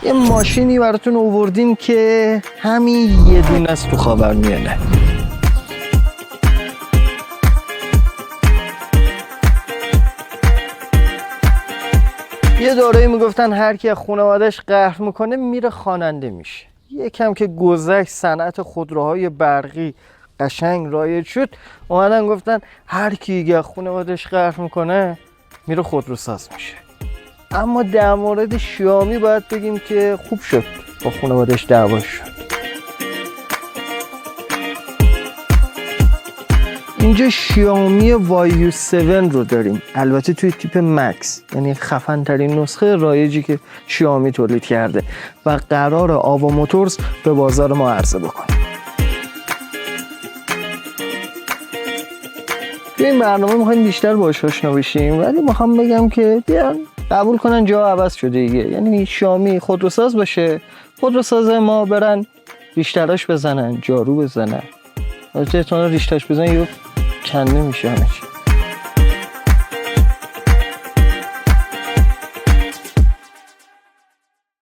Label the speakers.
Speaker 1: یه ماشینی براتون آوردیم که همین یه دونه است تو خاورمیانه. یه دوره‌ای میگفتن هر کی از خانواده‌اش قهر میکنه میره خواننده میشه. یکم که گذشت صنعت خودروهای برقی قشنگ رایج شد، اومدن گفتن هر کی از خانواده‌اش قهر میکنه میره خودروساز میشه. اما در مورد شیائومی باید بگیم که خوب شد با خانواده‌اش دعوا شد. اینجا شیائومی YU7 رو داریم، البته توی تیپ مکس، یعنی خفن ترین نسخه رایجی که شیائومی تولید کرده و قرار آوا موتورز به بازار ما عرضه بکنه. توی این برنامه میخوایم بیشتر باهاش آشنا بشیم، ولی میخوام بگم که بیان قبول کنن جا عوض شده دیگه. یعنی شیائومی خودروساز باشه، خودروساز ما برن ریشتراش بزنن، جارو بزنن. البته احتمالاً ریشتاش بزنن یه کنده میشه همه چی.